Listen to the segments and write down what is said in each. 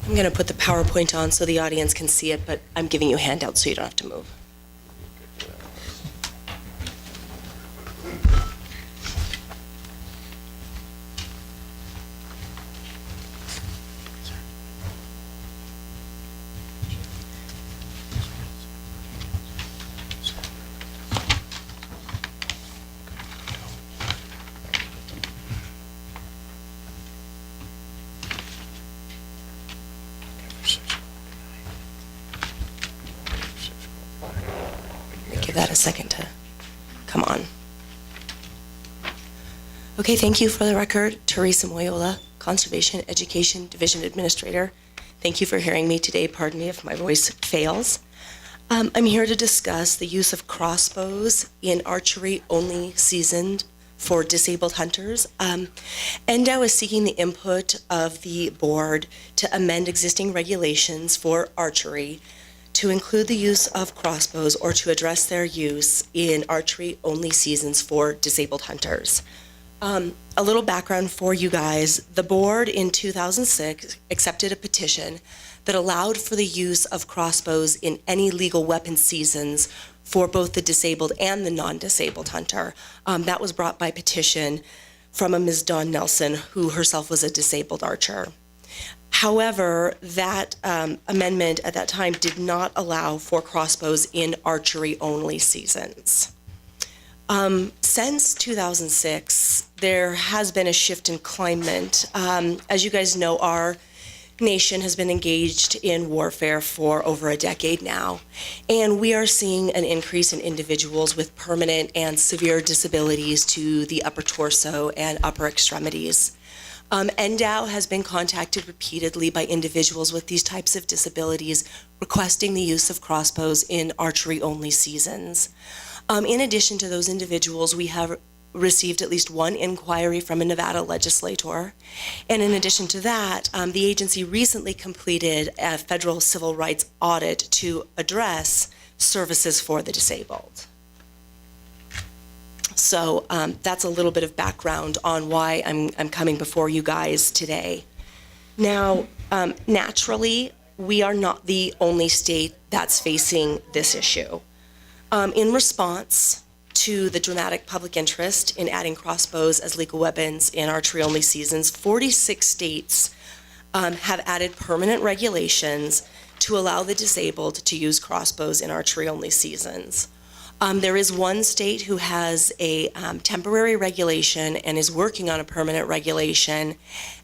I'm going to put the PowerPoint on so the audience can see it, but I'm giving you handouts so you don't have to move. Give that a second to come on. Okay, thank you. For the record, Teresa Moyola, Conservation Education Division Administrator. Thank you for hearing me today. Pardon me if my voice fails. I'm here to discuss the use of crossbows in archery only seasoned for disabled hunters. NDOW is seeking the input of the board to amend existing regulations for archery to include the use of crossbows or to address their use in archery-only seasons for disabled hunters. A little background for you guys. The board in 2006 accepted a petition that allowed for the use of crossbows in any legal weapon seasons for both the disabled and the non-disabled hunter. That was brought by petition from a Ms. Dawn Nelson, who herself was a disabled archer. However, that amendment at that time did not allow for crossbows in archery-only seasons. Since 2006, there has been a shift in climate. As you guys know, our nation has been engaged in warfare for over a decade now, and we are seeing an increase in individuals with permanent and severe disabilities to the upper torso and upper extremities. NDOW has been contacted repeatedly by individuals with these types of disabilities requesting the use of crossbows in archery-only seasons. In addition to those individuals, we have received at least one inquiry from a Nevada legislator. And in addition to that, the agency recently completed a federal civil rights audit to address services for the disabled. So that's a little bit of background on why I'm coming before you guys today. Now, naturally, we are not the only state that's facing this issue. In response to the dramatic public interest in adding crossbows as legal weapons in archery-only seasons, 46 states have added permanent regulations to allow the disabled to use crossbows in archery-only seasons. There is one state who has a temporary regulation and is working on a permanent regulation,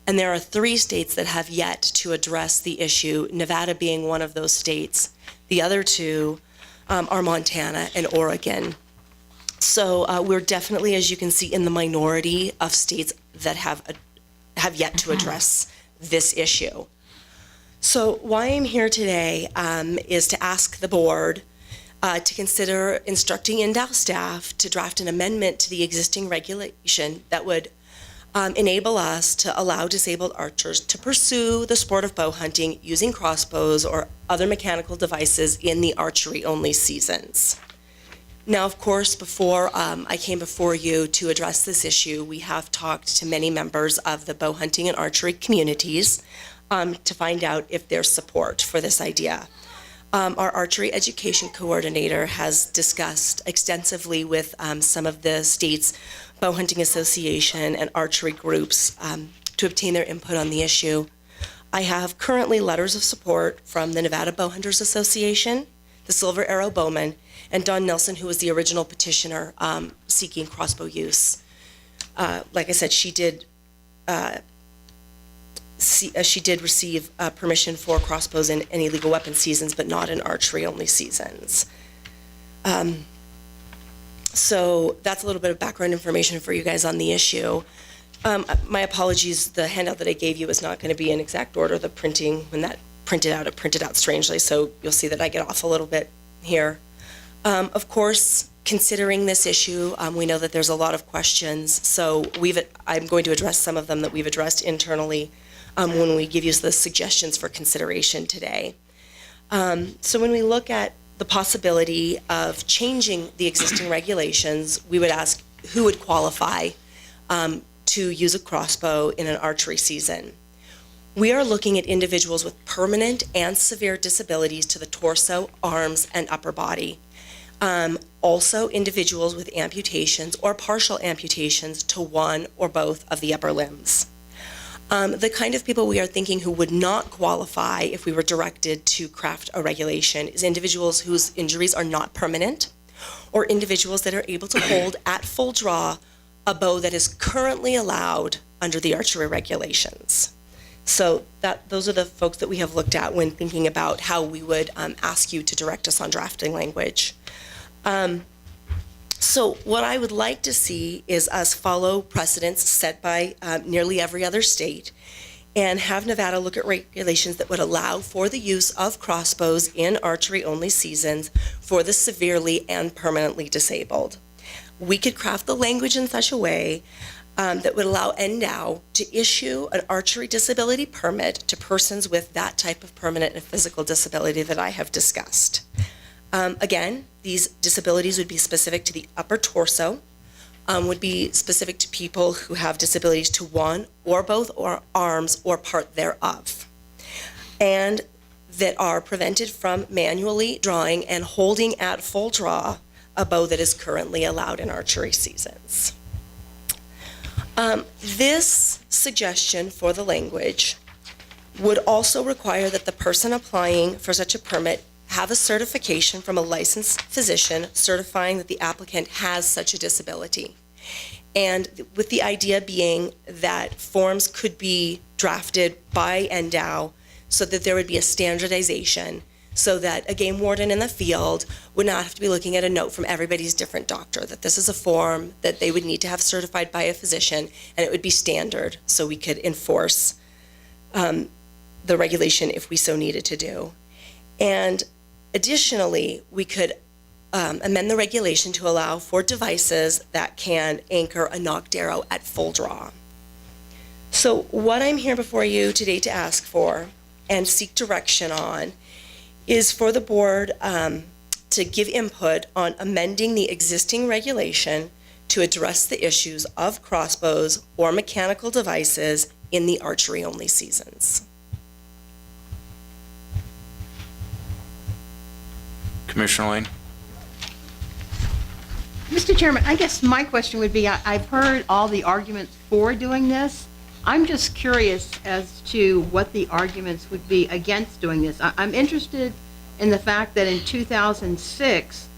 and there are 3 states that have yet to address the issue, Nevada being one of those states. The other 2 are Montana and Oregon. So we're definitely, as you can see, in the minority of states that have yet to address this issue. So why I'm here today is to ask the board to consider instructing NDOW staff to draft an amendment to the existing regulation that would enable us to allow disabled archers to pursue the sport of bow hunting using crossbows or other mechanical devices in the archery-only seasons. Now, of course, before I came before you to address this issue, we have talked to many members of the bow hunting and archery communities to find out if there's support for this idea. Our archery education coordinator has discussed extensively with some of the state's bow hunting association and archery groups to obtain their input on the issue. I have currently letters of support from the Nevada Bow Hunters Association, the Silver Arrow Bowmen, and Dawn Nelson, who was the original petitioner seeking crossbow use. Like I said, she did receive permission for crossbows in any legal weapon seasons, but not in archery-only seasons. So that's a little bit of background information for you guys on the issue. My apologies, the handout that I gave you is not going to be in exact order. The printing, when that it printed out strangely, so you'll see that I get off a little bit here. Of course, considering this issue, we know that there's a lot of questions, so I'm going to address some of them that we've addressed internally when we give you the suggestions for consideration today. So when we look at the possibility of changing the existing regulations, we would ask who would qualify to use a crossbow in an archery season. We are looking at individuals with permanent and severe disabilities to the torso, arms, and upper body. Also, individuals with amputations or partial amputations to one or both of the upper limbs. The kind of people we are thinking who would not qualify if we were directed to craft a regulation is individuals whose injuries are not permanent, or individuals that are able to hold at full draw a bow that is currently allowed under the archery regulations. So those are the folks that we have looked at when thinking about how we would ask you to direct us on drafting language. So what I would like to see is us follow precedents set by nearly every other state and have Nevada look at regulations that would allow for the use of crossbows in archery-only seasons for the severely and permanently disabled. We could craft the language in such a way that would allow NDOW to issue an archery disability permit to persons with that type of permanent and physical disability that I have discussed. Again, these disabilities would be specific to the upper torso, would be specific to people who have disabilities to one or both or arms or part thereof, and that are prevented from manually drawing and holding at full draw a bow that is currently allowed in archery seasons. This suggestion for the language would also require that the person applying for such a permit have a certification from a licensed physician certifying that the applicant has such a disability. And with the idea being that forms could be drafted by NDOW so that there would be a standardization so that a game warden in the field would not have to be looking at a note from everybody's different doctor, that this is a form that they would need to have certified by a physician, and it would be standard so we could enforce the regulation if we so needed to do. And additionally, we could amend the regulation to allow for devices that can anchor a nocked arrow at full draw. So what I'm here before you today to ask for and seek direction on is for the board to give input on amending the existing regulation to address the issues of crossbows or mechanical devices in the archery-only seasons. Commissioner Lane. Mr. Chairman, I guess my question would be, I've heard all the arguments for doing this. I'm just curious as to what the arguments would be against doing this. I'm interested in the fact that in 2006,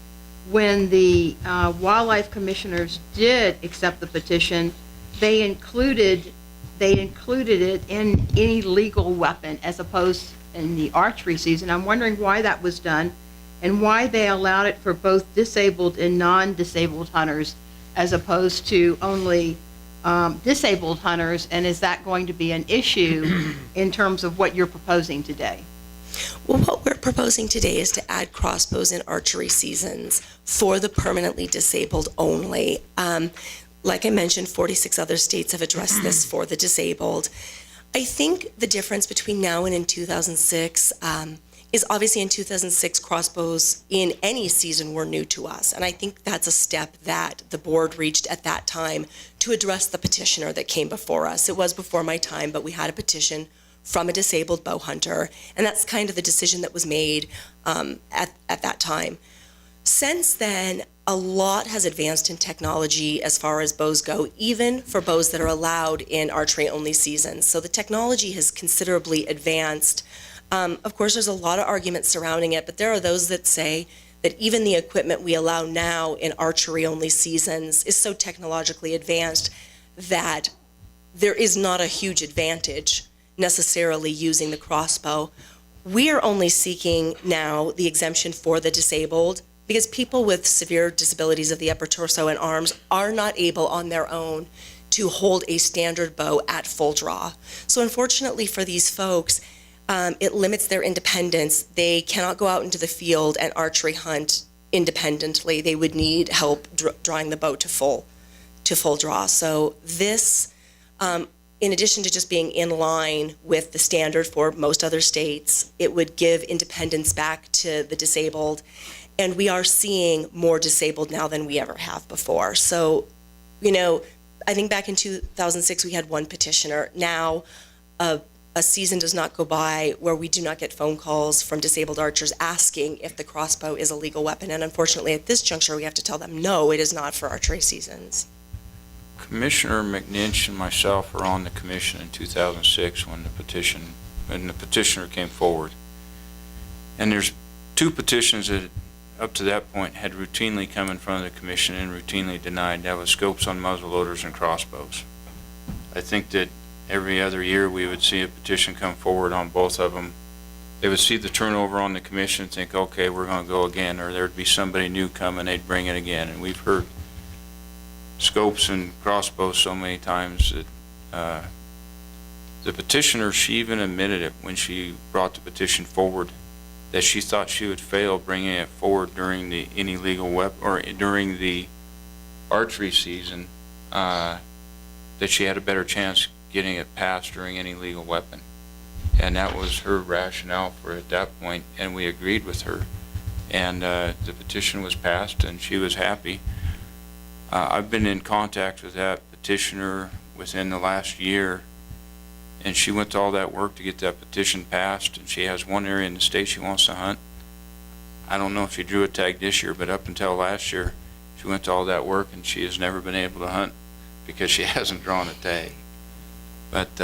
when the wildlife commissioners did accept the petition, they included it in any legal weapon as opposed in the archery season. I'm wondering why that was done and why they allowed it for both disabled and non-disabled hunters as opposed to only disabled hunters, and is that going to be an issue in terms of what you're proposing today? Well, what we're proposing today is to add crossbows in archery seasons for the permanently disabled only. Like I mentioned, 46 other states have addressed this for the disabled. I think the difference between now and in 2006 is obviously in 2006, crossbows in any season were new to us. And I think that's a step that the board reached at that time to address the petitioner that came before us. It was before my time, but we had a petition from a disabled bow hunter, and that's kind of the decision that was made at that time. Since then, a lot has advanced in technology as far as bows go, even for bows that are allowed in archery-only seasons. So the technology has considerably advanced. Of course, there's a lot of arguments surrounding it, but there are those that say that even the equipment we allow now in archery-only seasons is so technologically advanced that there is not a huge advantage necessarily using the crossbow. We are only seeking now the exemption for the disabled because people with severe disabilities of the upper torso and arms are not able on their own to hold a standard bow at full draw. So unfortunately for these folks, it limits their independence. They cannot go out into the field and archery hunt independently. They would need help drawing the bow to full draw. So this, in addition to just being in line with the standard for most other states, it would give independence back to the disabled. And we are seeing more disabled now than we ever have before. So, you know, I think back in 2006 we had one petitioner. Now, a a season does not go by where we do not get phone calls from disabled archers asking if the crossbow is a legal weapon. And unfortunately, at this juncture, we have to tell them, no, it is not for archery seasons. Commissioner McNinch and myself were on the commission in 2006 when the petitioner came forward. And there's two petitions that up to that point had routinely come in front of the commission and routinely denied. That was scopes on muzzle loaders and crossbows. I think that every other year we would see a petition come forward on both of them. They would see the turnover on the commission and think, okay, we're going to go again, or there'd be somebody new come and they'd bring it again. And we've heard scopes and crossbows so many times that the petitioner, she even admitted it when she brought the petition forward, that she thought she would fail bringing it forward during the any legal weapon or during the archery season, that she had a better chance getting it passed during any legal weapon. And that was her rationale for it at that point, and we agreed with her. And the petition was passed, and she was happy. I've been in contact with that petitioner within the last year, and she went to all that work to get that petition passed, and she has one area in the state she wants to hunt. I don't know if she drew a tag this year, but up until last year, she went to all that work, and she has never been able to hunt because she hasn't drawn a tag. But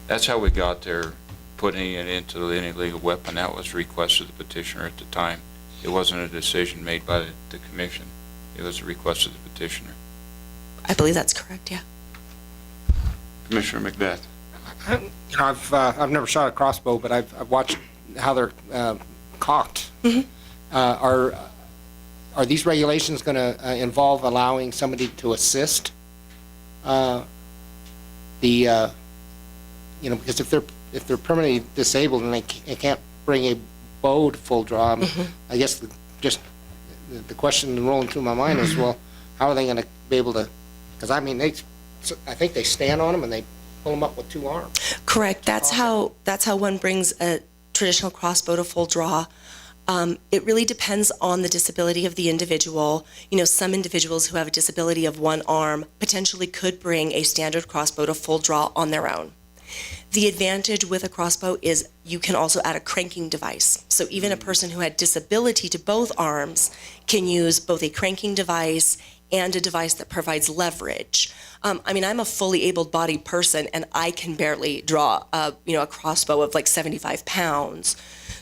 that's how we got there, putting it into any legal weapon. That was a request of the petitioner at the time. It wasn't a decision made by the commission. It was a request of the petitioner. I believe that's correct, yeah. Commissioner Macbeth. You know, I've never shot a crossbow, but I've watched how they're cocked. Mhm. Are these regulations going to involve allowing somebody to assist you know, because if they're permanently disabled and they can't bring a bow to full draw, I guess the question rolling through my mind is, well, how are they going to be able to? Because I mean, I think they stand on them and they pull them up with two arms. Correct. That's how one brings a traditional crossbow to full draw. It really depends on the disability of the individual. You know, some individuals who have a disability of one arm potentially could bring a standard crossbow to full draw on their own. The advantage with a crossbow is you can also add a cranking device. So even a person who had disability to both arms can use both a cranking device and a device that provides leverage. I mean, I'm a fully able-bodied person, and I can barely draw a crossbow of like 75 pounds.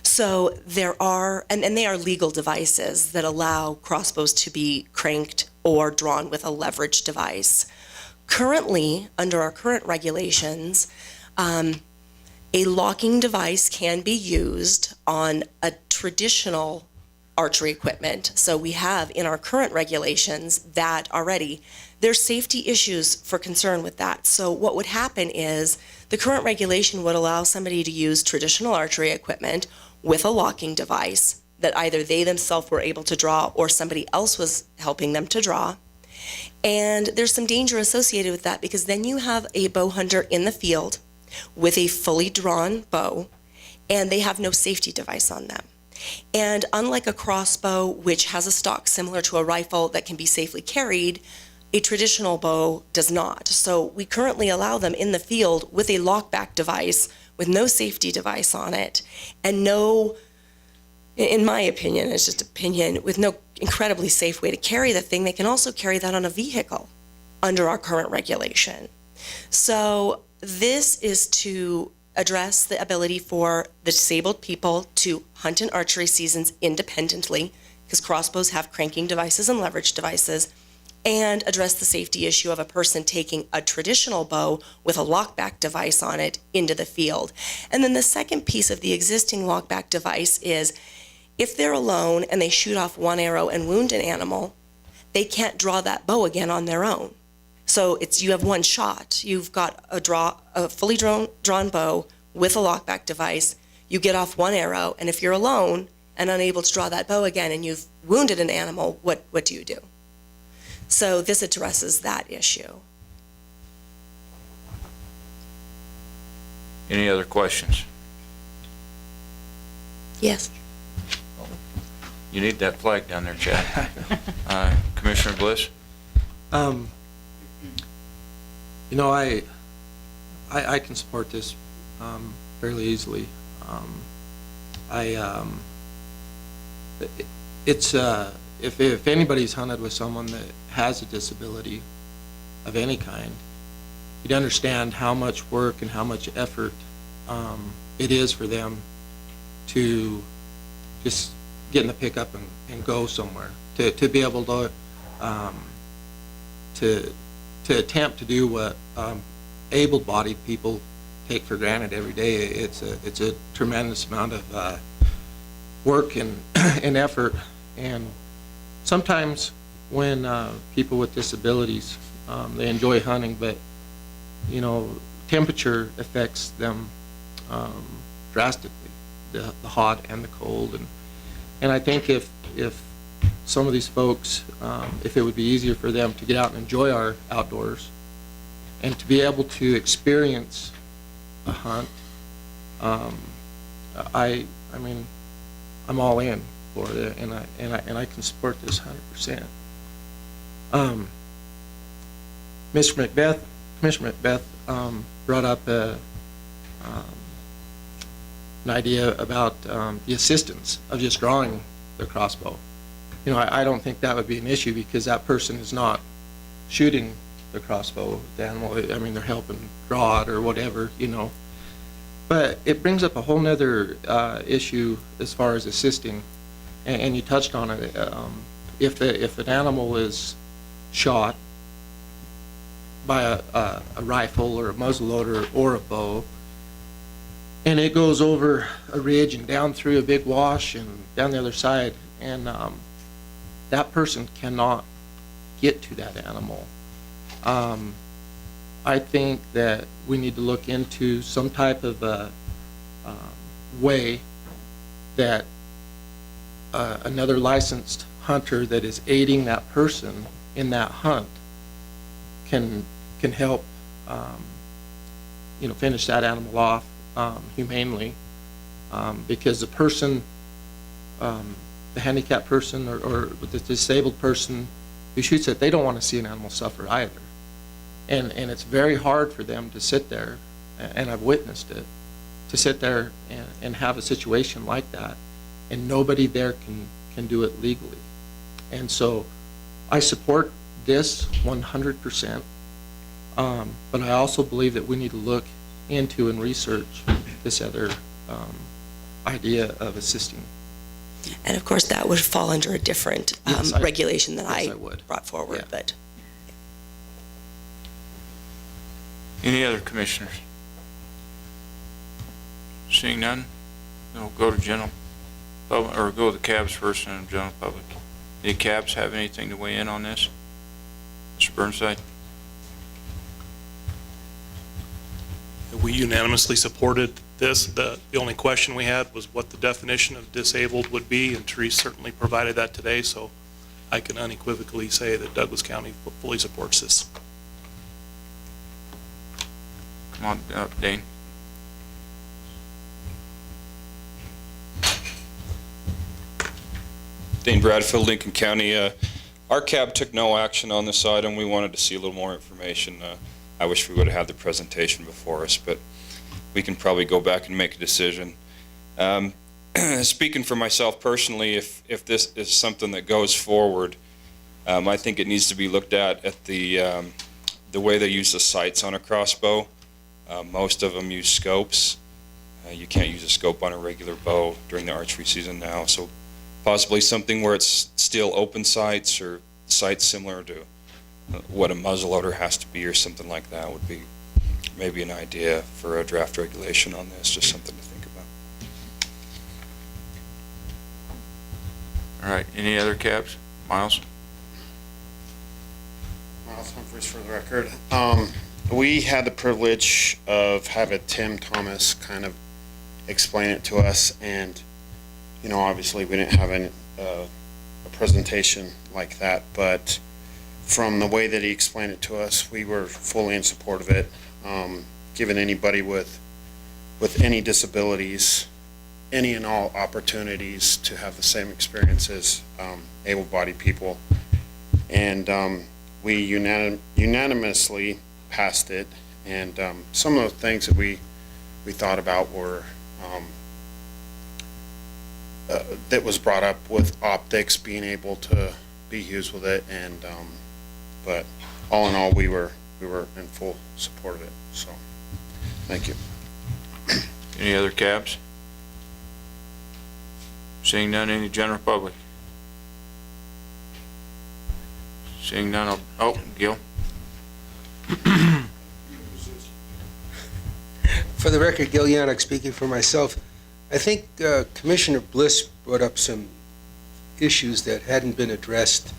So there are, and they are legal devices that allow crossbows to be cranked or drawn with a leverage device. Currently, under our current regulations, a locking device can be used on a traditional archery equipment. So we have in our current regulations that already. There's safety issues for concern with that. So what would happen is the current regulation would allow somebody to use traditional archery equipment with a locking device that either they themselves were able to draw or somebody else was helping them to draw. And there's some danger associated with that because then you have a bow hunter in the field with a fully drawn bow and they have no safety device on them. And unlike a crossbow, which has a stock similar to a rifle that can be safely carried, a traditional bow does not. So we currently allow them in the field with a lockback device with no safety device on it and no, in my opinion, it's just opinion, with no incredibly safe way to carry the thing. They can also carry that on a vehicle under our current regulation. So this is to address the ability for the disabled people to hunt in archery seasons independently, because crossbows have cranking devices and leverage devices, and address the safety issue of a person taking a traditional bow with a lockback device on it into the field. And then the second piece of the existing lockback device is if they're alone and they shoot off one arrow and wound an animal, they can't draw that bow again on their own. So you have one shot. You've got a fully drawn bow with a lockback device. You get off one arrow, and if you're alone and unable to draw that bow again and you've wounded an animal, what do you do? So this addresses that issue. Any other questions? Yes. You need that flag down there, Chad. Commissioner Bliss? You know, I I can support this fairly easily. If anybody's hunted with someone that has a disability of any kind, you'd understand how much work and how much effort it is for them to just get in the pickup and go somewhere. To be able to attempt to do what able-bodied people take for granted every day. It's a tremendous amount of work and effort. And sometimes when people with disabilities, they enjoy hunting, but temperature affects them drastically, the hot and the cold. And I think if some of these folks, if it would be easier for them to get out and enjoy our outdoors and to be able to experience a hunt, I mean, I'm all in for it, and I can support this 100%. Commissioner Macbeth brought up an idea about the assistance of just drawing the crossbow. I don't think that would be an issue because that person is not shooting the crossbow, the animal. I mean, they're helping draw it or whatever, But it brings up a whole nother issue as far as assisting, and you touched on it. If an animal is shot by a rifle or a muzzleloader or a bow, and it goes over a ridge and down through a big wash and down the other side, and that person cannot get to that animal. I think that we need to look into some type of way that another licensed hunter that is aiding that person in that hunt can help finish that animal off humanely, because the person, the handicapped person or the disabled person who shoots it, they don't want to see an animal suffer either. And it's very hard for them to sit there, and I've witnessed it, to sit there and have a situation like that, and nobody there can do it legally. And so I support this 100%, but I also believe that we need to look into and research this other idea of assisting. And of course, that would fall under a different Yes, regulation that yes, I I would. brought forward, Yeah. but. Any other commissioners? Seeing none, we'll go to general public, or go to the cabs first and then general public. Any cabs have anything to weigh in on this? Mr. Burnside? We unanimously supported this. The only question we had was what the definition of disabled would be, and Therese certainly provided that today, so I can unequivocally say that Douglas County fully supports this. Come on up, Dane. Dane Bradfield, Lincoln County. Our cab took no action on this item. We wanted to see a little more information. I wish we would have had the presentation before us, but we can probably go back and make a decision. Speaking for myself personally, if this is something that goes forward, I think it needs to be looked at the way they use the sights on a crossbow. Most of them use scopes. You can't use a scope on a regular bow during the archery season now, so possibly something where it's still open sights or sights similar to what a muzzleloader has to be or something like that would be maybe an idea for a draft regulation on this, just something to think about. All right, any other cabs? Miles? Miles Humphreys for the record. We had the privilege of having Tim Thomas kind of explain it to us, and obviously we didn't have a presentation like that, but from the way that he explained it to us, we were fully in support of it. Giving anybody with any disabilities any and all opportunities to have the same experience as able-bodied people. And we unanimously passed it, And some of the things that we thought about were, that was brought up with optics, being able to be used with it, and, but all in all, we were in full support of it, so, thank you. Any other cabs? Seeing none, any general public? Seeing none, oh, Gil? For the record, Gil Yannick speaking for myself. I think Commissioner Bliss brought up some issues that hadn't been addressed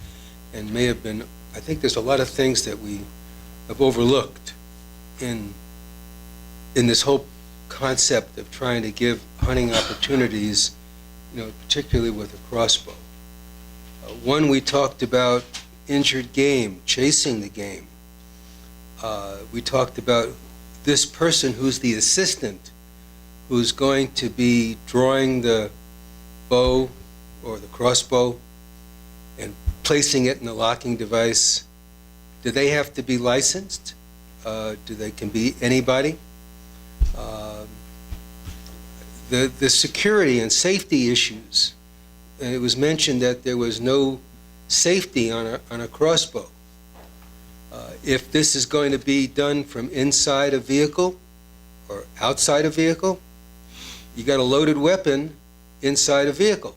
and may have been, I think there's a lot of things that we have overlooked in this whole concept of trying to give hunting opportunities, particularly with a crossbow. One, we talked about injured game, chasing the game. We talked about this person who's the assistant, who's going to be drawing the bow or the crossbow and placing it in the locking device. Do they have to be licensed? Can be anybody? The security and safety issues. It was mentioned that there was no safety on a crossbow. If this is going to be done from inside a vehicle or outside a vehicle, you got a loaded weapon inside a vehicle.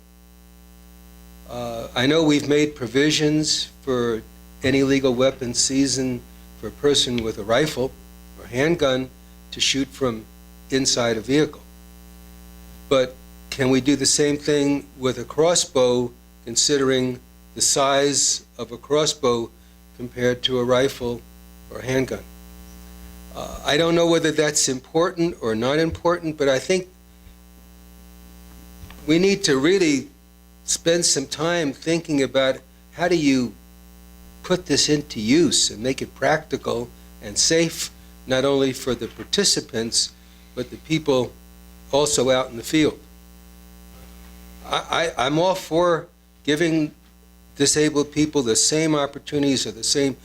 I know we've made provisions for any legal weapon season for a person with a rifle or handgun to shoot from inside a vehicle. But can we do the same thing with a crossbow, considering the size of a crossbow compared to a rifle or handgun? I don't know whether that's important or not important, but I think we need to really spend some time thinking about how do you put this into use and make it practical and safe, not only for the participants, but the people also out in the field. I'm all for giving disabled people the same opportunities or the same,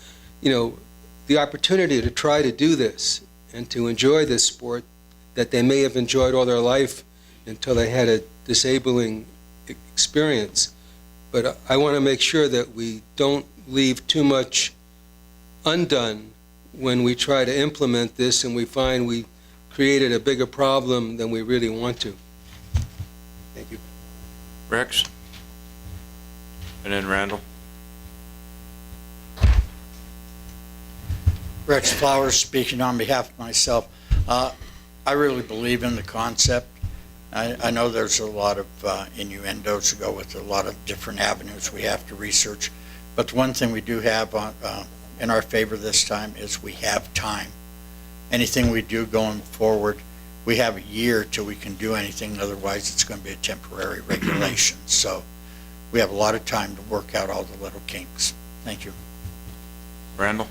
the opportunity to try to do this and to enjoy this sport that they may have enjoyed all their life until they had a disabling experience. But I want to make sure that we don't leave too much undone when we try to implement this and we find we created a bigger problem than we really want to. Thank you. Rex? And then Randall? Rex Flowers speaking on behalf of myself. I really believe in the concept. I know there's a lot of innuendos to go with a lot of different avenues we have to research, but the one thing we do have in our favor this time is we have time. Anything we do going forward, we have a year till we can do anything, otherwise it's going to be a temporary regulation. So we have a lot of time to work out all the little kinks. Thank you. Randall?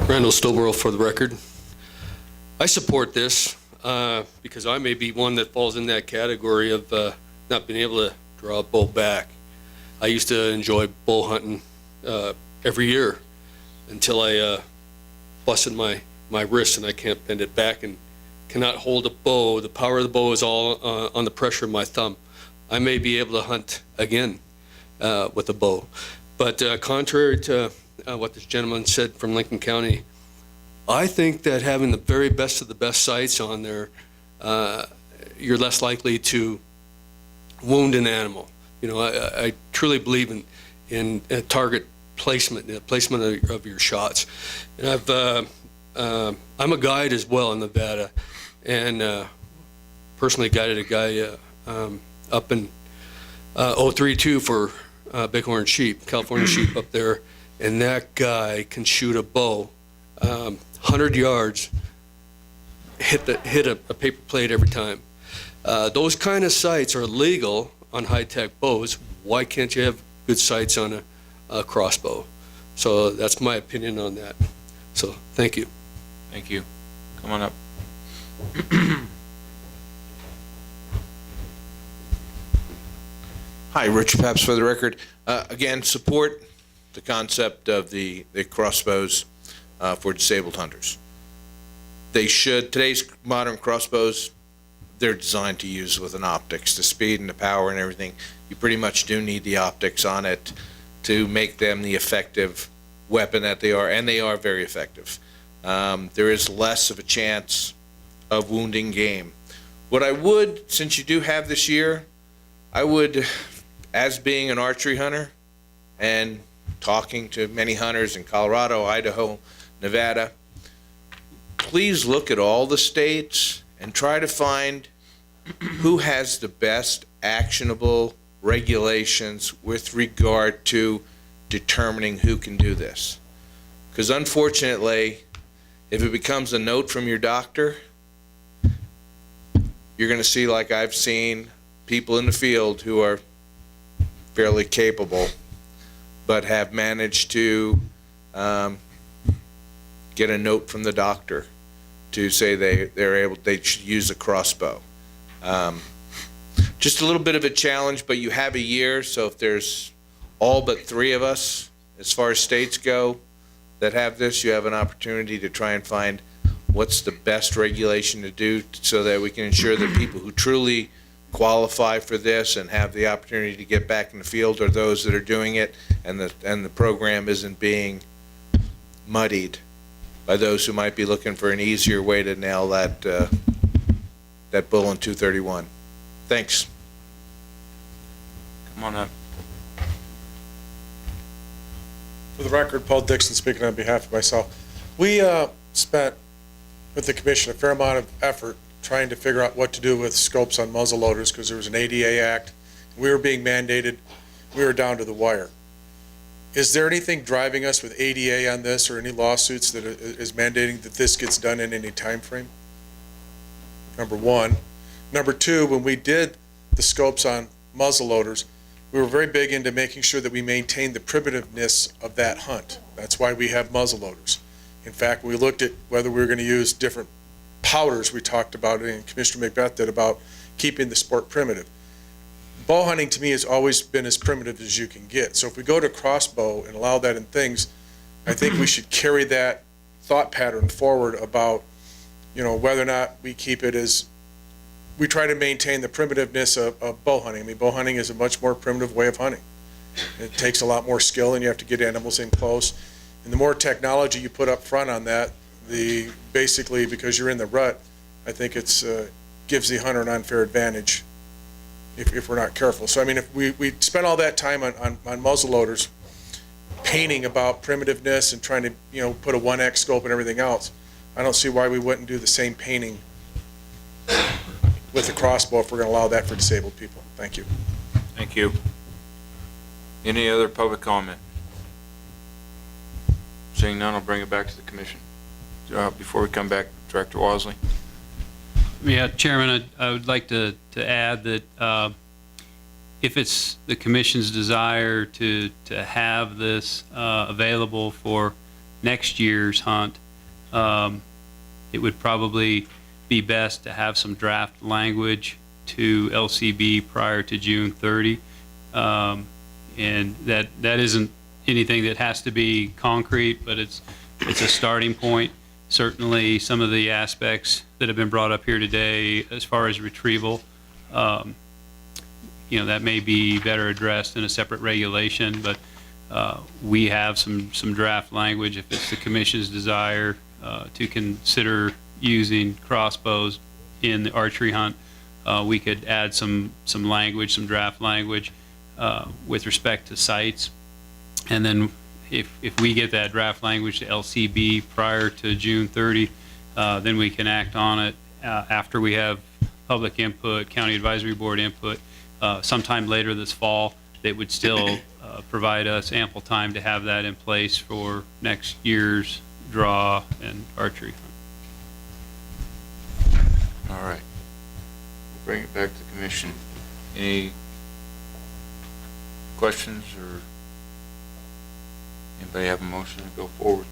Randall Stoborough for the record. I support this because I may be one that falls in that category of not being able to draw a bow back. I used to enjoy bow hunting every year until I busted my wrist and I can't bend it back and cannot hold a bow. The power of the bow is all on the pressure of my thumb. I may be able to hunt again with a bow. But contrary to what this gentleman said from Lincoln County, I think that having the very best of the best sights on there, you're less likely to wound an animal. I truly believe in target placement, placement of your shots. And I'm a guide as well in Nevada, and personally guided a guy up in 032 for bighorn sheep, California sheep up there, and that guy can shoot a bow 100 yards, hit a paper plate every time. Those kind of sights are legal on high-tech bows. Why can't you have good sights on a crossbow? So that's my opinion on that. So thank you. Thank you. Come on up. Hi, Rich Pepps for the record. Again, support the concept of the crossbows for disabled hunters. They should, today's modern crossbows, they're designed to use with an optics, the speed and the power and everything. You pretty much do need the optics on it to make them the effective weapon that they are, and they are very effective. There is less of a chance of wounding game. What I would, since you do have this year, I would, as being an archery hunter and talking to many hunters in Colorado, Idaho, Nevada, please look at all the states and try to find who has the best actionable regulations with regard to determining who can do this. Because unfortunately, if it becomes a note from your doctor, you're going to see, like I've seen, people in the field who are fairly capable, but have managed to get a note from the doctor to say they should use a crossbow. Just a little bit of a challenge, but you have a year, so if there's all but 3 of us, as far as states go, that have this, you have an opportunity to try and find what's the best regulation to do so that we can ensure that people who truly qualify for this and have the opportunity to get back in the field are those that are doing it, and the program isn't being muddied by those who might be looking for an easier way to nail that bull in 231. Thanks. Come on up. For the record, Paul Dixon speaking on behalf of myself. We spent with the commission a fair amount of effort trying to figure out what to do with scopes on muzzle loaders because there was an ADA Act. We were being mandated. We were down to the wire. Is there anything driving us with ADA on this or any lawsuits that is mandating that this gets done in any time frame? Number one. Number two, when we did the scopes on muzzle loaders, we were very big into making sure that we maintained the primitiveness of that hunt. That's why we have muzzle loaders. In fact, we looked at whether we were going to use different powders. We talked about it, and Commissioner McBeth did, about keeping the sport primitive. Bow hunting to me has always been as primitive as you can get. So if we go to crossbow and allow that in things, I think we should carry that thought pattern forward about, whether or not we keep it as, we try to maintain the primitiveness of bow hunting. I mean, bow hunting is a much more primitive way of hunting. It takes a lot more skill, and you have to get animals in close. And the more technology you put up front on that, basically, because you're in the rut, I think it's gives the hunter an unfair advantage if we're not careful. So, I mean, if we spend all that time on muzzle loaders, painting about primitiveness and trying to, put a 1X scope and everything else, I don't see why we wouldn't do the same painting with the crossbow if we're going to allow that for disabled people. Thank you. Thank you. Any other public comment? Seeing none, I'll bring it back to the commission. Before we come back, Director Wasley. Yeah, Chairman, I would like to add that if it's the commission's desire to have this available for next year's hunt, it would probably be best to have some draft language to LCB prior to June 30. And that isn't anything that has to be concrete, but it's a starting point. Certainly some of the aspects that have been brought up here today as far as retrieval, that may be better addressed in a separate regulation, but we have some draft language if it's the commission's desire to consider using crossbows in the archery hunt. We could add some language, some draft language with respect to sights. And then if we get that draft language to LCB prior to June 30, then we can act on it after we have public input, county advisory board input, sometime later this fall. That would still provide us ample time to have that in place for next year's draw and archery hunt. All right. We'll bring it back to the commission. Any questions, or anybody have a motion to go forward?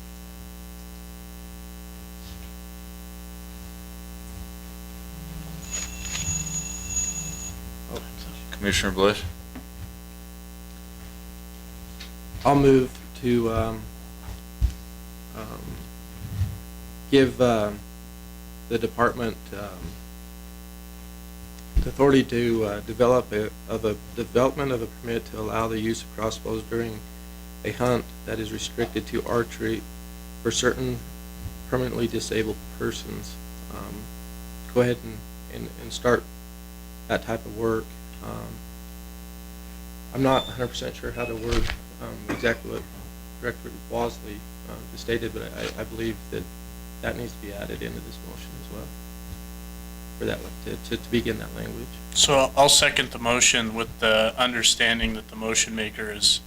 Commissioner Bliss? I'll move to give the department the authority to development of a permit to allow the use of crossbows during a hunt that is restricted to archery for certain permanently disabled persons. Go ahead and start that type of work. I'm not 100% sure how to word exactly what Director Bosley just stated, but I believe that needs to be added into this motion as well, for that, to begin that language. So I'll second the motion with the understanding that the motion maker is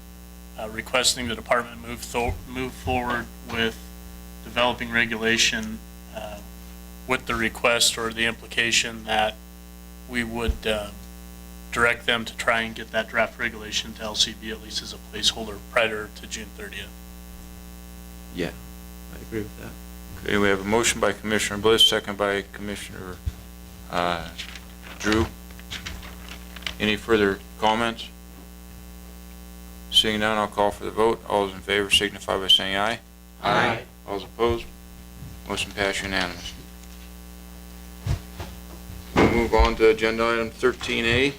requesting the department move forward with developing regulation with the request or the implication that we would direct them to try and get that draft regulation to LCB at least as a placeholder prior to June 30th. Yeah, I agree with that. Okay, we have a motion by Commissioner Bliss, second by Commissioner Drew. Any further comments? Seeing none, I'll call for the vote. All those in favor signify by saying aye. Aye. All those opposed? Motion passed unanimous. We'll move on to agenda item 13A.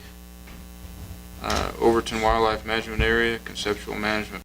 Overton Wildlife Management Area, Conceptual Management